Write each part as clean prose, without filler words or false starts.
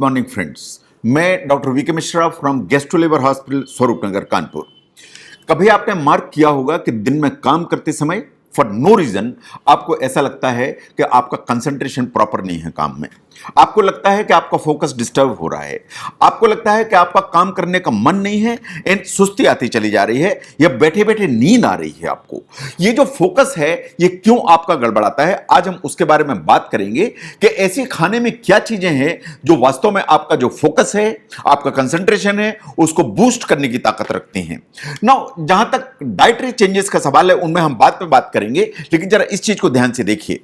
Morning friends, मैं doctor VK Mishra from gastro liver hospital Swaroop Nagar Kanpur. कभी आपने मार्क किया होगा कि दिन में काम करते समय फॉर नो रीजन आपको ऐसा लगता है कि आपका कंसंट्रेशन प्रॉपर नहीं है काम में, आपको लगता है कि आपका फोकस डिस्टर्ब हो रहा है, आपको लगता है कि आपका काम करने का मन नहीं है एंड सुस्ती आती चली जा रही है या बैठे बैठे नींद आ रही है आपको। ये जो फोकस है ये क्यों आपका गड़बड़ाता है, आज हम उसके बारे में बात करेंगे कि ऐसी खाने में क्या चीजें हैं जो वास्तव में आपका जो फोकस है, आपका कंसंट्रेशन है, उसको बूस्ट करने की ताकत रखती हैं। नाउ जहां तक डाइटरी चेंजेस का सवाल है उनमें हम बाद में बात करेंगे, लेकिन जरा इस चीज को ध्यान से देखिए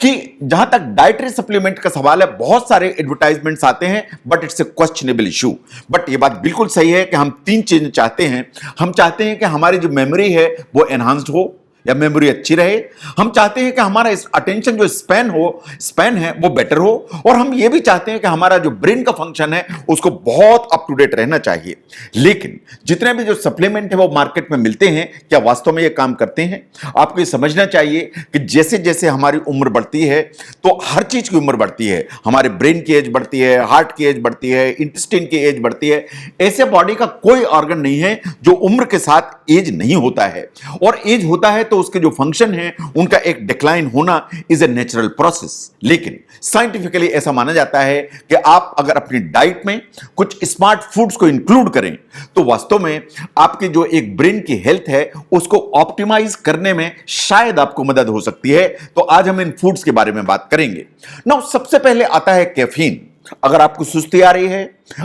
कि जहां तक डाइटरी सप्लीमेंट का सवाल है, बहुत सारे एडवर्टाइजमेंट्स आते हैं but it's a questionable issue. But ये बात बिल्कुल सही है कि हम तीन चीजें चाहते हैं। हम चाहते हैं कि हमारी जो मेमोरी है वो एनहांस्ड हो या मेमोरी अच्छी रहे, हम चाहते हैं कि हमारा अटेंशन जो स्पैन है वो बेटर हो, और हम ये भी चाहते हैं कि हमारा जो ब्रेन का फंक्शन है उसको बहुत अप टू डेट रहना चाहिए। लेकिन जितने भी जो सप्लीमेंट है वो मार्केट में मिलते हैं, क्या वास्तव में ये काम करते हैं? आपको ये समझना चाहिए कि जैसे जैसे हमारी उम्र बढ़ती है तो हर चीज की उम्र बढ़ती है, हमारे ब्रेन की एज बढ़ती है, हार्ट की एज बढ़ती है, इंटेस्टाइन की एज बढ़ती है। ऐसे बॉडी का कोई ऑर्गन नहीं है जो उम्र के साथ एज नहीं होता है, और एज होता है तो उसके जो फंक्शन है उनका एक डिक्लाइन होना इज ए नेचुरल प्रोसेस। लेकिन साइंटिफिकली ऐसा माना जाता है कि आप अगर अपनी डाइट में कुछ स्मार्ट फूड्स को इंक्लूड करें तो वास्तव में आपके जो एक ब्रेन की हेल्थ है उसको ऑप्टिमाइज करने में शायद आपको मदद हो सकती है। तो आज हम इन फूड्स के बारे में बात करेंगे। नाउ सबसे पहले आता है कैफीन। अगर आपको सुस्ती आ रही है,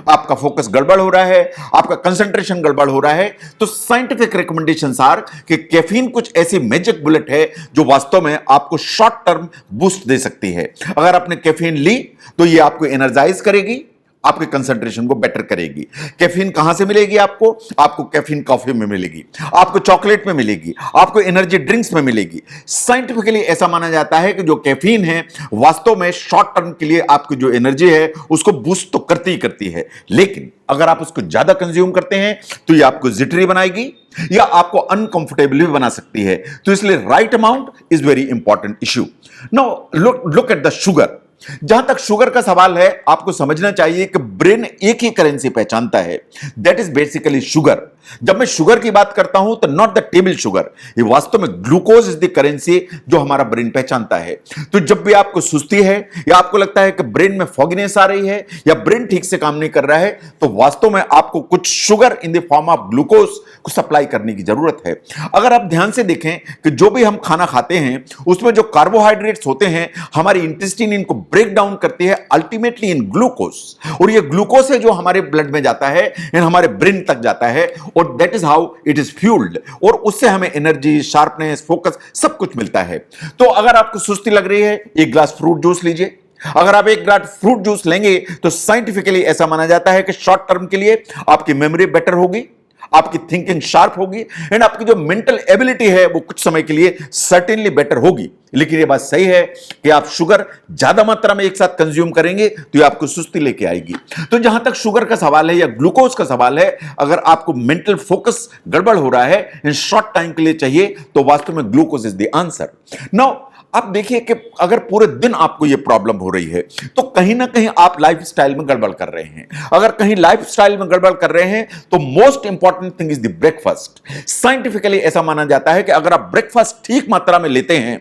आपका फोकस गड़बड़ हो रहा है, आपका कंसंट्रेशन गड़बड़ हो रहा है, तो साइंटिफिक रिकमेंडेशंस आर कि कैफीन कुछ ऐसी मैजिक बुलेट है जो वास्तव में आपको शॉर्ट टर्म बूस्ट दे सकती है। अगर आपने कैफीन ली तो ये आपको एनर्जाइज करेगी, आपके कंसंट्रेशन को बेटर करेगी। कैफीन कहां से मिलेगी आपको? आपको कैफीन कॉफी में मिलेगी, आपको चॉकलेट में मिलेगी, आपको एनर्जी ड्रिंक्स में मिलेगी। साइंटिफिकली ऐसा माना जाता है कि जो कैफीन है वास्तव में शॉर्ट टर्म के लिए आपकी जो एनर्जी है उसको बूस्ट तो करती ही करती है, लेकिन अगर आप उसको ज्यादा कंज्यूम करते हैं तो ये आपको जिटरी बनाएगी या आपको अनकंफर्टेबल भी बना सकती है। तो इसलिए right amount is very important issue. Now look at the sugar. जहां तक शुगर का सवाल है, आपको समझना चाहिए कि ब्रेन एक ही करेंसी पहचानता है, दैट इज बेसिकली शुगर। जब मैं शुगर की बात करता हूं तो नॉट द टेबल शुगर, ये वास्तव में ग्लूकोज इज द करेंसी जो हमारा ब्रेन पहचानता है। तो जब भी आपको सुस्ती है या आपको लगता है कि ब्रेन में फॉगिनेस आ रही है या ब्रेन ठीक से काम नहीं कर रहा है, तो वास्तव में आपको कुछ sugar in the form of glucose को सप्लाई करने की जरूरत है। अगर आप ध्यान से देखें कि जो भी हम खाना खाते हैं उसमें जो कार्बोहाइड्रेट्स होते हैं, हमारी इंटेस्टाइन इनको ब्रेक डाउन करती है अल्टीमेटली इन ग्लूकोज, और ये ग्लूकोज है जो हमारे ब्लड में जाता है एंड हमारे ब्रेन तक जाता है, और that is how it is fuelled, और उससे हमें एनर्जी, शार्पनेस, फोकस सब कुछ मिलता है। तो अगर आपको सुस्ती लग रही है, एक ग्लास फ्रूट जूस लीजिए। अगर आप एक ग्लास फ्रूट जूस लेंगे तो साइंटिफिकली ऐसा माना जाता है कि शॉर्ट टर्म के लिए आपकी मेमोरी बेटर होगी, आपकी थिंकिंग शार्प होगी एंड आपकी जो मेंटल एबिलिटी है वो कुछ समय के लिए सर्टेनली बेटर होगी। लेकिन ये बात सही है कि आप शुगर ज्यादा मात्रा में एक साथ कंज्यूम करेंगे तो ये आपको सुस्ती लेके आएगी। तो जहां तक शुगर का सवाल है या ग्लूकोज का सवाल है, अगर आपको मेंटल फोकस गड़बड़ हो रहा है इन शॉर्ट टाइम के लिए चाहिए तो वास्तव में glucose is the answer. Now अब देखिए कि अगर पूरे दिन आपको यह प्रॉब्लम हो रही है तो कहीं ना कहीं आप लाइफस्टाइल में गड़बड़ कर रहे हैं। अगर कहीं लाइफस्टाइल में गड़बड़ कर रहे हैं तो most important thing is the breakfast. Scientifically ऐसा माना जाता है कि अगर आप ब्रेकफास्ट ठीक मात्रा में लेते हैं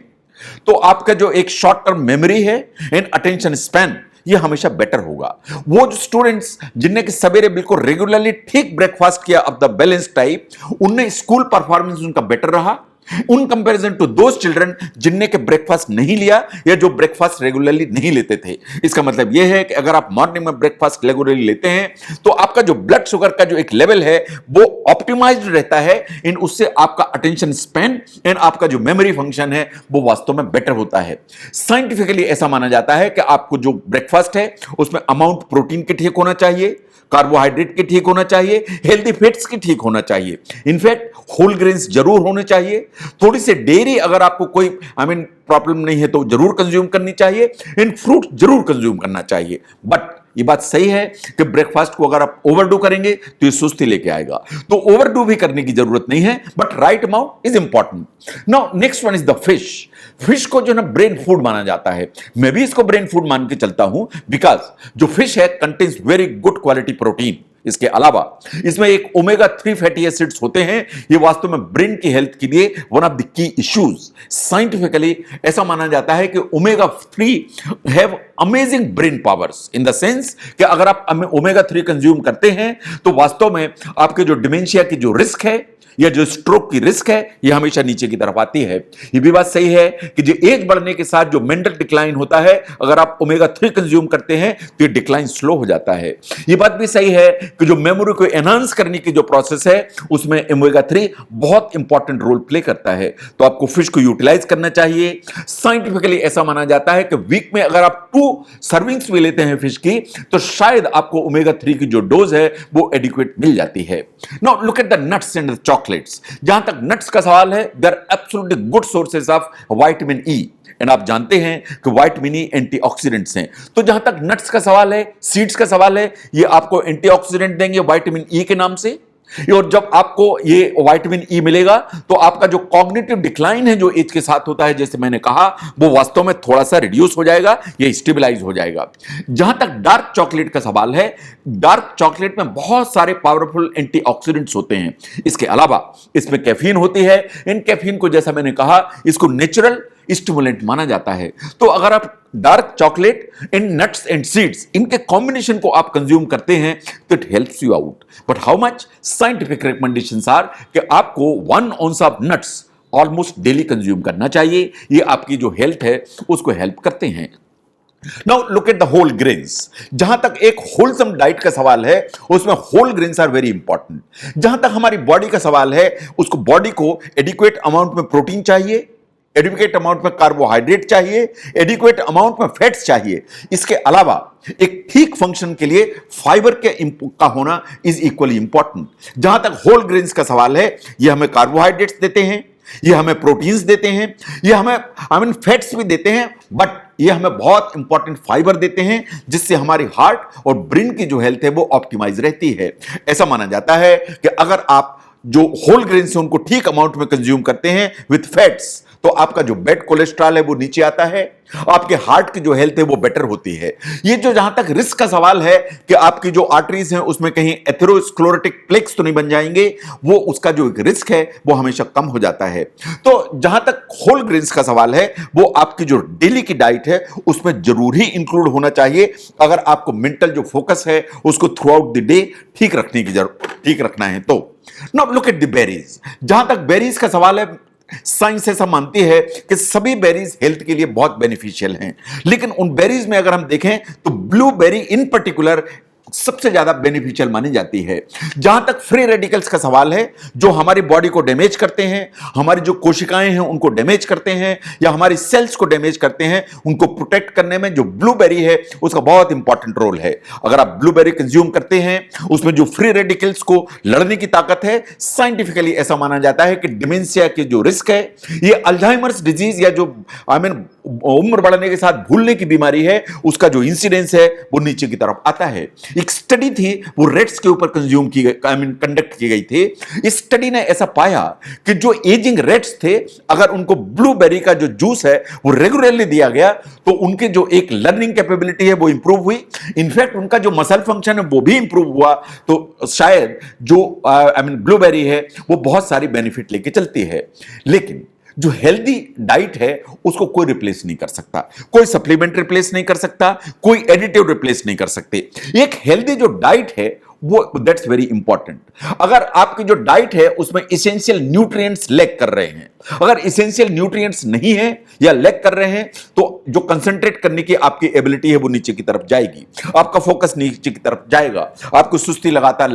तो आपका जो एक शॉर्ट टर्म मेमोरी है एंड अटेंशन स्पैन ये हमेशा बेटर होगा। वो जो स्टूडेंट्स जिनने कि सवेरे बिल्कुल रेगुलरली ठीक ब्रेकफास्ट किया ऑफ द बैलेंस टाइप, उनने स्कूल परफॉर्मेंस उनका बेटर रहा उन कंपैरिजन टू दोस चिल्ड्रन जिनने के ब्रेकफास्ट नहीं लिया या जो ब्रेकफास्ट रेगुलरली नहीं लेते थे। इसका मतलब यह है कि अगर आप मॉर्निंग में ब्रेकफास्ट रेगुलरली लेते हैं तो आपका जो ब्लड शुगर का जो एक लेवल है वो ऑप्टिमाइज्ड रहता है इन उससे आपका अटेंशन स्पैन एंड आपका जो मेमोरी फंक्शन है वो वास्तव में बेटर होता है। साइंटिफिकली ऐसा माना जाता है कि आपको जो ब्रेकफास्ट है उसमें अमाउंट प्रोटीन के ठीक होना चाहिए, कार्बोहाइड्रेट के ठीक होना चाहिए, हेल्दी फैट्स के ठीक होना चाहिए, इनफैक्ट होल ग्रेन्स जरूर होने चाहिए। थोड़ी सी डेयरी अगर आपको कोई प्रॉब्लम नहीं है तो जरूर कंज्यूम करनी चाहिए, इन फ्रूट जरूर कंज्यूम करना चाहिए। बट ये बात सही है कि ब्रेकफास्ट को अगर आप ओवरडू करेंगे तो ये सुस्ती लेके आएगा, तो ओवरडू भी करने की जरूरत नहीं है, but right amount is important. Now next one is the fish. Fish को जो ना ब्रेन फूड माना जाता है, मैं भी इसको ब्रेन फूड मान के चलता हूं, बिकॉज जो फिश है contains very good quality protein. इसके अलावा इसमें एक ओमेगा 3 फैटी एसिड्स होते हैं, ये वास्तव में ब्रेन की हेल्थ के लिए one of the key issues. Scientifically ऐसा माना जाता है कि omega 3 have amazing brain powers in the sense कि अगर आप ओमेगा 3 कंज्यूम करते हैं तो वास्तव में आपके जो डिमेंशिया की जो रिस्क है या जो स्ट्रोक की रिस्क है, यह हमेशा नीचे की तरफ आती है। यह भी बात सही है कि जो एज बढ़ने के साथ जो मेंटल डिक्लाइन होता है, अगर आप ओमेगा 3 कंज्यूम करते हैं तो ये डिक्लाइन स्लो हो जाता है। यह बात भी सही है कि जो मेमोरी को एनहांस करने की जो प्रोसेस है उसमें ओमेगा 3 बहुत इंपॉर्टेंट रोल प्ले करता है। तो आपको फिश को यूटिलाइज करना चाहिए। साइंटिफिकली ऐसा माना जाता है कि वीक में अगर आप 2 सर्विंग्स भी लेते हैं फिश की तो शायद आपको ओमेगा 3 की जो डोज है वो एडिक्वेट मिल जाती है। Now look at the nuts and the chocolates. जहां तक नट्स का सवाल है, they are absolutely good sources of vitamin E, and आप जानते हैं कि विटामिन ई एंटीऑक्सीडेंट्स हैं। तो जहां तक नट्स का सवाल है, सीड्स का सवाल है, ये आपको एंटीऑक्सीडेंट देंगे विटामिन ई के नाम से। और जब आपको ये विटामिन ई मिलेगा तो आपका जो कॉग्निटिव डिक्लाइन है जो एज के साथ होता है, जैसे मैंने कहा, वो वास्तव में थोड़ा सा रिड्यूस हो जाएगा या स्टेबलाइज हो जाएगा। जहां तक डार्क चॉकलेट का सवाल है, डार्क चॉकलेट में बहुत सारे पावरफुल एंटीऑक्सीडेंट्स होते हैं। इसके अलावा इसमें कैफीन होती है। इन कैफीन को, जैसा मैंने कहा, इसको नेचुरल स्टिमुलेंट माना जाता है। तो अगर आप डार्क चॉकलेट इन नट्स एंड सीड्स, इनके कॉम्बिनेशन को आप कंज्यूम करते हैं तो it helps you out. But how much? Scientific recommendations are कि आपको 1 ounce of nuts almost daily consume करना चाहिए। ये आपकी जो हेल्थ है उसको हेल्प करते हैं। Now look at the whole grains. जहां तक एक होलसम डाइट का सवाल है, उसमें whole grains are very important. जहां तक हमारी बॉडी का सवाल है, उसको बॉडी को एडिक्वेट अमाउंट में प्रोटीन चाहिए, एडिक्वेट अमाउंट में कार्बोहाइड्रेट चाहिए, एडिक्वेट अमाउंट में फैट्स चाहिए। इसके अलावा एक ठीक फंक्शन के लिए फाइबर का होना इज इक्वली इंपॉर्टेंट। जहां तक होल ग्रेन्स का सवाल है, यह हमें कार्बोहाइड्रेट्स देते हैं, ये हमें प्रोटीन्स देते हैं, ये हमें फैट्स भी देते हैं, बट ये हमें बहुत इंपॉर्टेंट फाइबर देते हैं, जिससे हमारी हार्ट और ब्रेन की जो हेल्थ है वो ऑप्टिमाइज रहती है। ऐसा माना जाता है कि अगर आप जो होल ग्रेन से उनको ठीक अमाउंट में कंज्यूम करते हैं विथ फैट्स, तो आपका जो बैड कोलेस्ट्रॉल है वो नीचे आता है, आपके हार्ट की जो हेल्थ है वो बेटर होती है। ये जो जहां तक रिस्क का सवाल है कि आपकी जो आर्टरीज हैं उसमें कहीं एथेरोस्क्लेरोटिक प्लेक्स तो नहीं बन जाएंगे, वो उसका जो एक रिस्क है वो हमेशा कम हो जाता है। तो जहां तक होल ग्रेन्स का सवाल है, वो आपकी जो डेली की डाइट है उसमें जरूर ही इंक्लूड होना चाहिए, अगर आपको मेंटल जो फोकस है उसको थ्रू आउट द डे ठीक रखना है। तो now look at the berries. जहां तक बेरीज का सवाल है, साइंस ऐसा मानती है कि सभी बेरीज हेल्थ के लिए बहुत बेनिफिशियल हैं, लेकिन उन बेरीज में अगर हम देखें तो ब्लूबेरी इन पर्टिकुलर सबसे ज्यादा बेनिफिशियल मानी जाती है। जहां तक फ्री रेडिकल्स का सवाल है, जो हमारी बॉडी को डैमेज करते हैं, हमारी जो कोशिकाएं हैं उनको डैमेज करते हैं या हमारी सेल्स को डैमेज करते हैं, उनको प्रोटेक्ट करने में जो ब्लूबेरी है उसका बहुत इंपॉर्टेंट रोल है। अगर आप ब्लूबेरी कंज्यूम करते हैं, उसमें जो फ्री रेडिकल्स को लड़ने की ताकत है, साइंटिफिकली ऐसा माना जाता है कि डिमेंशिया की जो रिस्क है, ये अल्जाइमर्स डिजीज या जो उम्र बढ़ने के साथ भूलने की बीमारी है, उसका जो इंसिडेंस है वो नीचे की तरफ आता है। एक स्टडी थी, वो रेट्स के ऊपर कंडक्ट की गई थी। इस स्टडी ने ऐसा पाया कि जो एजिंग रेट्स थे, अगर उनको ब्लूबेरी का जो जूस है वो रेगुलरली दिया गया तो उनके जो एक लर्निंग कैपेबिलिटी है वो इंप्रूव हुई, इनफैक्ट उनका जो मसल फंक्शन है वो भी इंप्रूव हुआ। तो शायद जो ब्लूबेरी है वो बहुत सारी बेनिफिट लेके चलती है। लेकिन जो हेल्दी डाइट है उसको कोई रिप्लेस नहीं कर सकता, कोई सप्लीमेंट रिप्लेस नहीं कर सकता, कोई एडिटिव रिप्लेस नहीं कर सकते। एक हेल्दी जो डाइट है वो दैट्स वेरी इंपॉर्टेंट। अगर आपकी जो डाइट है उसमें इसेंशियल न्यूट्रिएंट्स लैक कर रहे हैं, अगर इसेंशियल न्यूट्रिएंट्स नहीं है या लैक कर रहे हैं, तो जो कंसंट्रेट करने की आपकी एबिलिटी है वो नीचे की तरफ जाएगी, आपका फोकस नीचे की तरफ जाएगा, आपको सुस्ती लगातार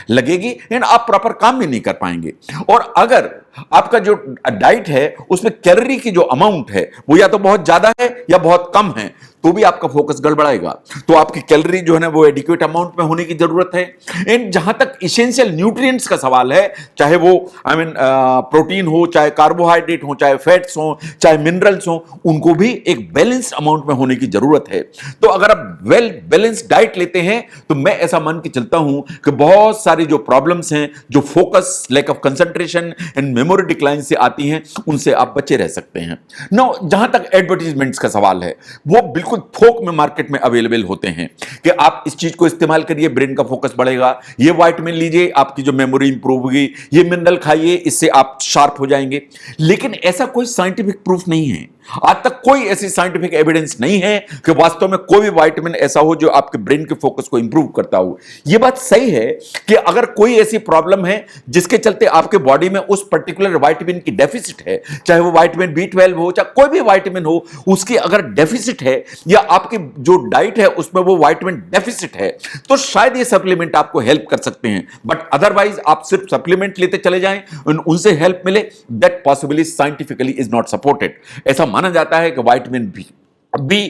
लगेगी एंड आप प्रॉपर काम भी नहीं कर पाएंगे। और अगर आपका जो डाइट है उसमें कैलोरी की जो अमाउंट है वो या तो बहुत ज्यादा है या बहुत कम है, तो भी आपका फोकस गड़बड़ाएगा। तो आपकी कैलोरी जो है ना वो एडिक्वेट अमाउंट में होने की जरूरत है। एंड जहां तक इसेंशियल न्यूट्रिएंट्स का सवाल है, चाहे वो प्रोटीन हो, चाहे कार्बोहाइड्रेट हो, चाहे फैट्स हो, चाहे मिनरल्स हो, उनको भी एक बैलेंस्ड अमाउंट में होने की जरूरत है। तो अगर आप वेल बैलेंस्ड डाइट लेते हैं तो मैं ऐसा मान के चलता हूं कि बहुत सारी जो प्रॉब्लम्स हैं, जो focus, lack of concentration and memory decline से आती हैं, उनसे आप बचे रह सकते हैं। नो, जहां तक एडवर्टीजमेंट्स का सवाल है, वो बिल्कुल थोक में मार्केट में अवेलेबल होते हैं कि आप इस चीज को इस्तेमाल करिए, ब्रेन का फोकस बढ़ेगा, ये विटामिन लीजिए आपकी जो मेमोरी इंप्रूव होगी, ये मिनरल खाइए इससे आप शार्प हो जाएंगे। लेकिन ऐसा कोई साइंटिफिक प्रूफ नहीं है, आज तक कोई ऐसी साइंटिफिक एविडेंस नहीं है कि वास्तव में कोई भी विटामिन ऐसा हो जो आपके ब्रेन के फोकस को इंप्रूव करता हो। यह बात सही है कि अगर कोई ऐसी प्रॉब्लम है जिसके चलते आपके बॉडी में उस पर्टिकुलर विटामिन की डेफिसिट है, चाहे वो विटामिन B12 हो, चाहे कोई भी विटामिन हो, उसकी अगर डेफिसिट है या आपकी जो डाइट है उसमें वो विटामिन डेफिसिट है, तो शायद ये सप्लीमेंट आपको हेल्प कर सकते हैं। बट अदरवाइज आप सिर्फ सप्लीमेंट लेते चले जाएं, उनसे हेल्प मिले, that possibly scientifically is not supported. ऐसा माना जाता है कि vitamin B,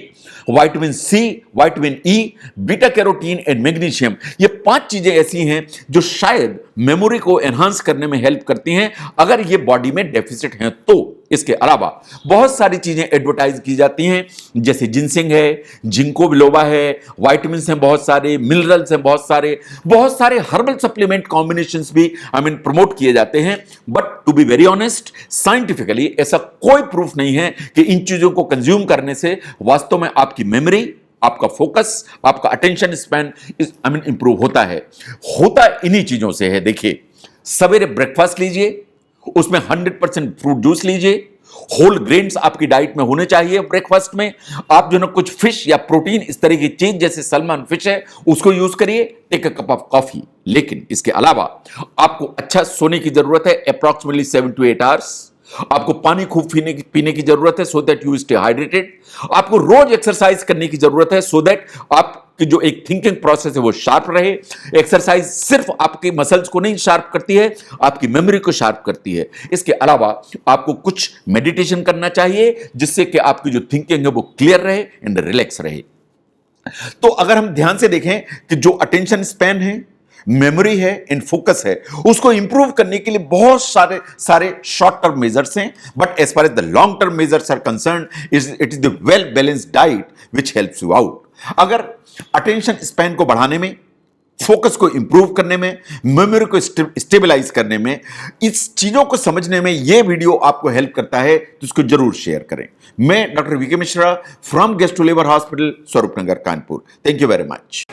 vitamin C, vitamin E, beta carotene and magnesium, ये 5 चीजें ऐसी हैं जो शायद मेमोरी को एनहांस करने में हेल्प करती हैं अगर ये बॉडी में डेफिसिट हैं तो। इसके अलावा बहुत सारी चीजें एडवर्टाइज की जाती हैं, जैसे जिनसिंग है, जिंको बिलोबा है, विटामिन हैं बहुत सारे, मिनरल्स हैं बहुत सारे हर्बल सप्लीमेंट कॉम्बिनेशंस भी प्रमोट किए जाते हैं। But to be very honest, scientifically ऐसा कोई प्रूफ नहीं है कि इन चीजों को कंज्यूम करने से वास्तव में आपकी मेमोरी, आपका फोकस, आपका अटेंशन स्पैन इंप्रूव होता है। होता इन्हीं चीजों से है। देखिए, सवेरे ब्रेकफास्ट लीजिए, उसमें 100% फ्रूट जूस लीजिए, होल ग्रेन्स आपकी डाइट में होने चाहिए। ब्रेकफास्ट में आप जो ना कुछ फिश या प्रोटीन इस तरह की चीज जैसे सलमान फिश है उसको यूज करिए, take a cup of coffee. लेकिन इसके अलावा आपको अच्छा सोने की जरूरत है, अप्रॉक्सिमेटली 7 to 8 आवर्स। आपको पानी खूब पीने की जरूरत है, so that you stay hydrated. आपको रोज एक्सरसाइज करने की जरूरत है, सो दैट आपकी जो एक थिंकिंग प्रोसेस है वो शार्प रहे। एक्सरसाइज सिर्फ आपके मसल्स को नहीं शार्प करती है, आपकी मेमोरी को शार्प करती है। इसके अलावा आपको कुछ मेडिटेशन करना चाहिए जिससे कि आपकी जो थिंकिंग है वो क्लियर रहे एंड रिलैक्स रहे। तो अगर हम ध्यान से देखें कि जो अटेंशन स्पैन है, मेमोरी है एंड फोकस है, उसको इंप्रूव करने के लिए बहुत सारे शॉर्ट टर्म मेजर्स हैं। But as far as the long term measures are concern, it is the well balanced diet which helps you out. अगर अटेंशन स्पैन को बढ़ाने में, फोकस को इंप्रूव करने में, मेमोरी को स्टेबलाइज करने में, इस चीजों को समझने में यह वीडियो आपको हेल्प करता है तो इसको जरूर शेयर करें। मैं doctor VK Mishra from gastro liver hospital, Swaroopnagar, Kanpur. Thank you very much.